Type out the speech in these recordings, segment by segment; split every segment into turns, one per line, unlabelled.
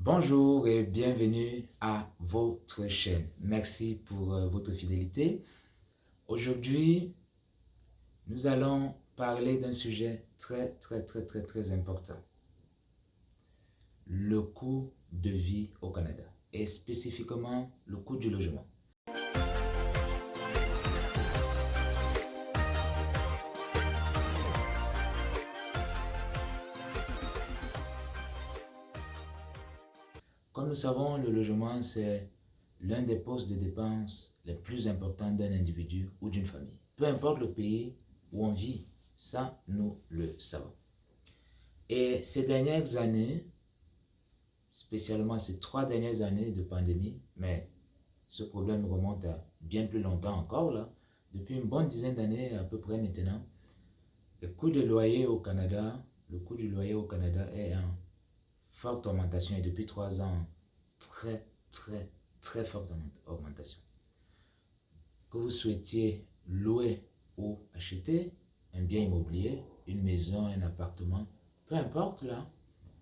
Bonjour et bienvenue à votre chaîne. Merci pour votre fidélité. Aujourd'hui, nous allons parler d'un sujet très important. Le coût de vie au Canada et spécifiquement le coût du logement. Comme nous savons, le logement, c'est l'un des postes de dépenses les plus importants d'un individu ou d'une famille. Peu importe le pays où on vit, ça, nous le savons. Et ces dernières années, spécialement ces 3 dernières années de pandémie, mais ce problème remonte à bien plus longtemps encore, là, depuis une bonne dizaine d'années à peu près maintenant, le coût du loyer au Canada, le coût du loyer au Canada est en forte augmentation et depuis 3 ans, très forte augmentation. Que vous souhaitiez louer ou acheter un bien immobilier, une maison, un appartement, peu importe là,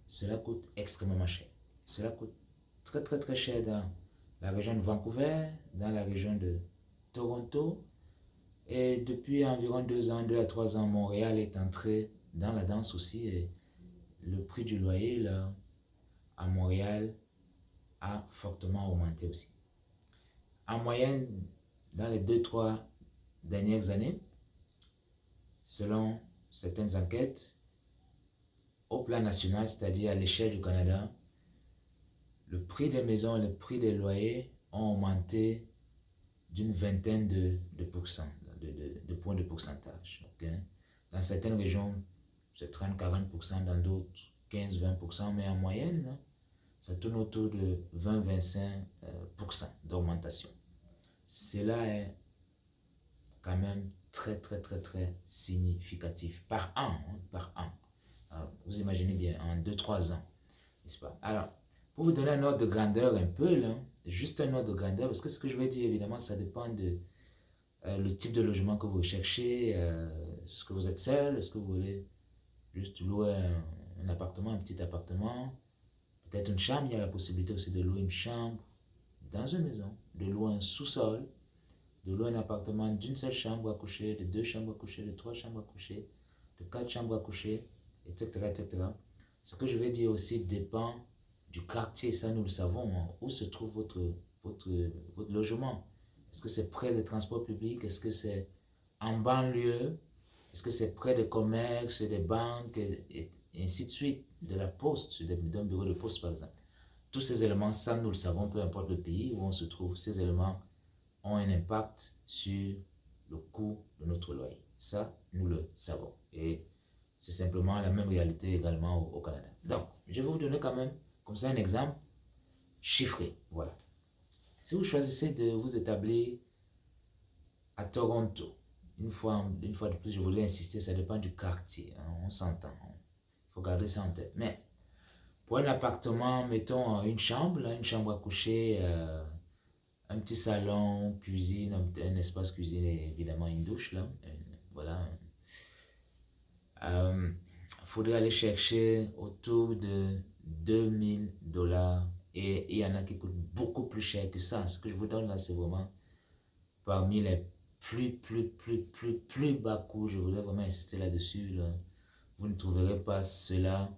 cela coûte extrêmement cher. Cela coûte très cher dans la région de Vancouver, dans la région de Toronto. Et depuis environ 2 ans, 2 à 3 ans, Montréal est entré dans la danse aussi. Et le prix du loyer là, à Montréal a fortement augmenté aussi. En moyenne, dans les 2, 3 dernières années, selon certaines enquêtes, au plan national, c'est-à-dire à l'échelle du Canada, le prix des maisons, le prix des loyers ont augmenté d'une vingtaine de pourcents, de points de pourcentage. Okay? Dans certaines régions, c'est 30-40%, dans d'autres 15-20%, mais en moyenne, là, ça tourne autour de 20-25% d'augmentation. Cela est quand même très significatif par an, par an. Alors, vous imaginez bien, en 2-3 ans, n'est-ce pas? Alors, pour vous donner un ordre de grandeur un peu, là, juste un ordre de grandeur, parce que ce que je vais dire, évidemment, ça dépend de le type de logement que vous recherchez, est-ce que vous êtes seul, est-ce que vous voulez juste louer un appartement, un petit appartement, peut-être une chambre, il y a la possibilité aussi de louer une chambre dans une maison, de louer un sous-sol, de louer un appartement d'une seule chambre à coucher, de 2 chambres à coucher, de 3 chambres à coucher, de 4 chambres à coucher, etc. Ce que je vais dire aussi dépend du quartier, ça nous le savons, hein, où se trouve votre, votre logement. Est-ce que c'est près des transports publics? Est-ce que c'est en banlieue? Est-ce que c'est près des commerces, des banques, et ainsi de suite, de la poste, d'un bureau de poste par exemple? Tous ces éléments, ça nous le savons, peu importe le pays où on se trouve, ces éléments ont un impact sur le coût de notre loyer. Ça, nous le savons. Et c'est simplement la même réalité également au Canada. Donc, je vais vous donner quand même, comme ça, un exemple chiffré. Voilà. Si vous choisissez de vous établir à Toronto, une fois de plus, je voudrais insister, ça dépend du quartier. Hein, on s'entend. Il faut garder ça en tête. Mais pour un appartement, mettons une chambre, là, une chambre à coucher, un petit salon, cuisine, un espace cuisine et évidemment une douche là. Voilà. Faudrait aller chercher autour de 2000 $ et il y en a qui coûtent beaucoup plus cher que ça. Ce que je vous donne là, c'est vraiment parmi les plus bas coûts. Je voudrais vraiment insister là-dessus. Là. Vous ne trouverez pas cela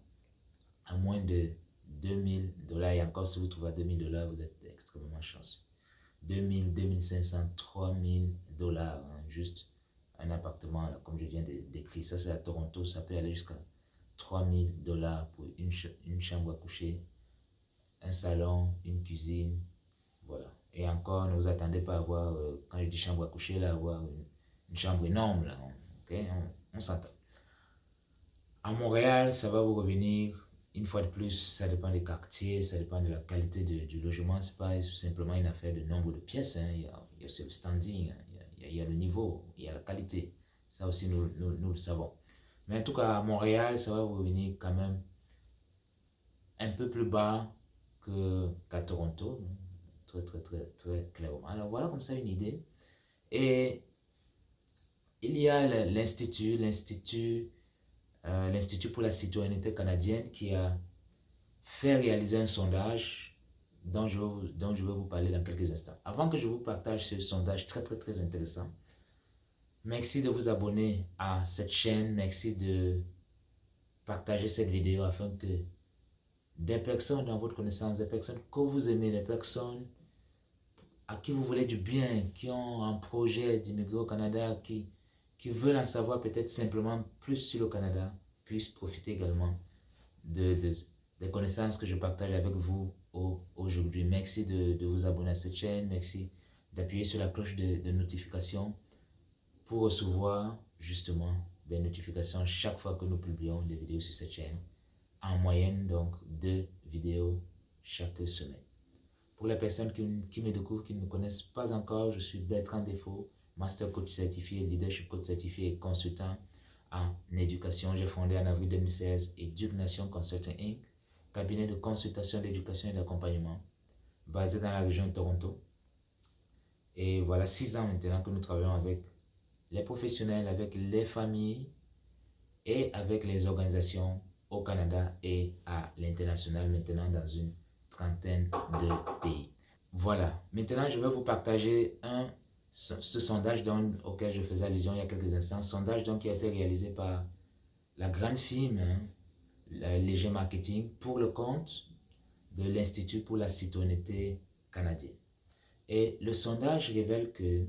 à moins de 2000 $ et encore si vous trouvez à 2000 $, vous êtes extrêmement chanceux. 2000, 2500, 3000 $, hein, juste un appartement, là, comme je viens de décrire. Ça, c'est à Toronto, ça peut aller jusqu'à 3000 $ pour une chambre à coucher, un salon, une cuisine, voilà. Et encore, ne vous attendez pas à avoir, quand je dis chambre à coucher, là, avoir une chambre énorme, là, ok, on s'entend. À Montréal, ça va vous revenir. Une fois de plus, ça dépend des quartiers, ça dépend de la qualité du logement. Ce n'est pas simplement une affaire de nombre de pièces. Hein. Il y a aussi le standing, hein. Il y a le niveau, il y a la qualité. Ça aussi, nous le savons. Mais en tout cas, à Montréal, ça va vous revenir quand même un peu plus bas qu'à Toronto. Très clairement. Alors voilà comme ça une idée. Et il y a l'Institut pour la citoyenneté canadienne qui a faire réaliser un sondage dont je vais vous parler dans quelques instants. Avant que je vous partage ce sondage très intéressant, merci de vous abonner à cette chaîne, merci de partager cette vidéo afin que des personnes dans votre connaissance, des personnes que vous aimez, des personnes à qui vous voulez du bien, qui ont un projet d'immigrer au Canada, qui veulent en savoir peut-être simplement plus sur le Canada, puissent profiter également des connaissances que je partage avec vous aujourd'hui. Merci de vous abonner à cette chaîne, merci d'appuyer sur la cloche de notification pour recevoir justement des notifications chaque fois que nous publions des vidéos sur cette chaîne. En moyenne, donc, 2 vidéos chaque semaine. Pour les personnes qui me découvrent, qui ne me connaissent pas encore, je suis Bertrand Défaut, Master Coach certifié, Leadership Coach certifié et consultant en éducation. J'ai fondé en avril 2016 Edugnation Consulting Inc., cabinet de consultation, d'éducation et d'accompagnement, basé dans la région de Toronto. Et voilà 6 ans maintenant que nous travaillons avec les professionnels, avec les familles et avec les organisations au Canada et à l'international, maintenant dans une trentaine de pays. Voilà, maintenant je vais vous partager ce sondage auquel je faisais allusion il y a quelques instants, sondage donc qui a été réalisé par la grande firme Léger Marketing pour le compte de l'Institut pour la citoyenneté canadienne. Et le sondage révèle que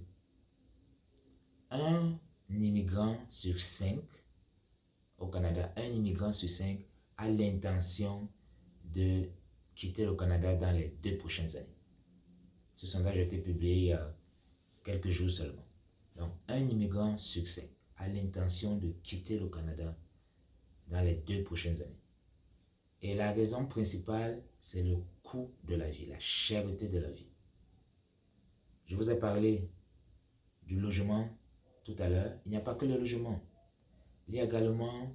un immigrant sur 5 au Canada, un immigrant sur 5 a l'intention de quitter le Canada dans les 2 prochaines années. Ce sondage a été publié il y a quelques jours seulement. Donc, un immigrant sur 5 a l'intention de quitter le Canada dans les 2 prochaines années. Et la raison principale, c'est le coût de la vie, la cherté de la vie. Je vous ai parlé du logement tout à l'heure. Il n'y a pas que le logement. Il y a également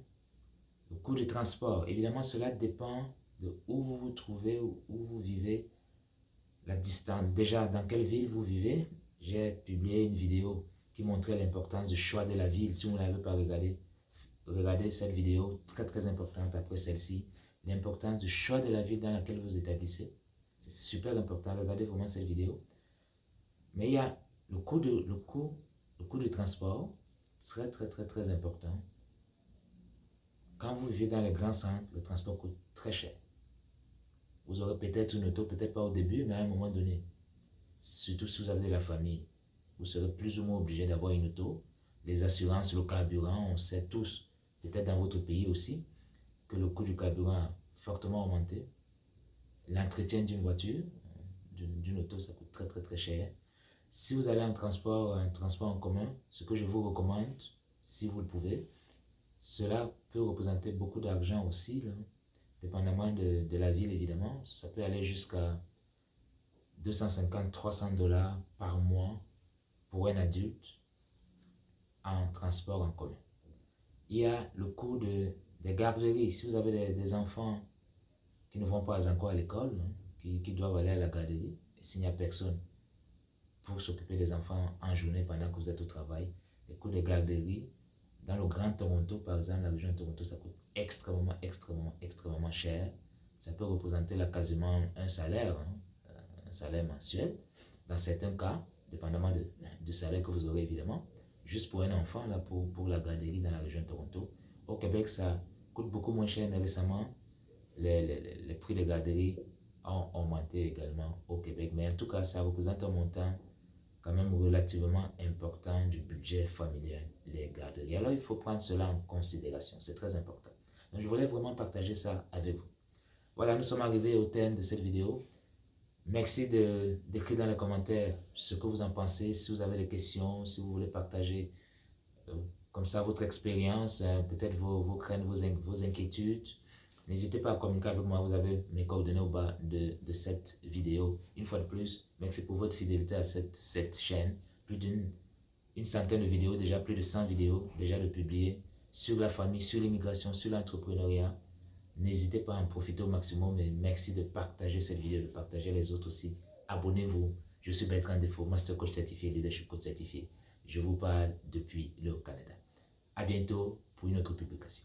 le coût du transport. Évidemment, cela dépend de où vous vous trouvez, où vous vivez, la distance. Déjà, dans quelle ville vous vivez. J'ai publié une vidéo qui montrait l'importance du choix de la ville. Si vous ne l'avez pas regardé, regardez cette vidéo très importante après celle-ci. L'importance du choix de la ville dans laquelle vous établissez. C'est super important. Regardez vraiment cette vidéo. Mais il y a le coût du transport, très important. Quand vous vivez dans les grands centres, le transport coûte très cher. Vous aurez peut-être une auto, peut-être pas au début, mais à un moment donné, surtout si vous avez de la famille, vous serez plus ou moins obligé d'avoir une auto. Les assurances, le carburant, on sait tous, peut-être dans votre pays aussi, que le coût du carburant a fortement augmenté. L'entretien d'une voiture, d'une auto, ça coûte très cher. Si vous allez en transport en commun, ce que je vous recommande, si vous le pouvez, cela peut représenter beaucoup d'argent aussi, là, dépendamment de la ville évidemment. Ça peut aller jusqu'à 250-300 $ par mois pour un adulte en transport en commun. Il y a le coût des garderies. Si vous avez des enfants qui ne vont pas encore à l'école, qui doivent aller à la garderie, et s'il n'y a personne pour s'occuper des enfants en journée pendant que vous êtes au travail, les coûts des garderies, dans le Grand Toronto, par exemple, la région de Toronto, ça coûte extrêmement cher. Ça peut représenter là quasiment un salaire mensuel. Dans certains cas, dépendamment du salaire que vous aurez évidemment, juste pour un enfant, là, pour la garderie dans la région de Toronto. Au Québec, ça coûte beaucoup moins cher, mais récemment, les prix des garderies ont augmenté également au Québec. Mais en tout cas, ça représente un montant quand même relativement important du budget familial, les garderies. Alors, il faut prendre cela en considération. C'est très important. Donc, je voulais vraiment partager ça avec vous. Voilà, nous sommes arrivés au terme de cette vidéo. Merci d'écrire dans les commentaires ce que vous en pensez. Si vous avez des questions, si vous voulez partager comme ça votre expérience, peut-être vos craintes, vos inquiétudes, n'hésitez pas à communiquer avec moi. Vous avez mes coordonnées au bas de cette vidéo. Une fois de plus, merci pour votre fidélité à cette chaîne. Plus d'une centaine de vidéos, déjà plus de 100 vidéos déjà de publier sur la famille, sur l'immigration, sur l'entrepreneuriat. N'hésitez pas à en profiter au maximum et merci de partager cette vidéo, de partager les autres aussi. Abonnez-vous. Je suis Bertrand Défaut, Master Coach certifié, Leadership Coach certifié. Je vous parle depuis le Canada. À bientôt pour une autre publication.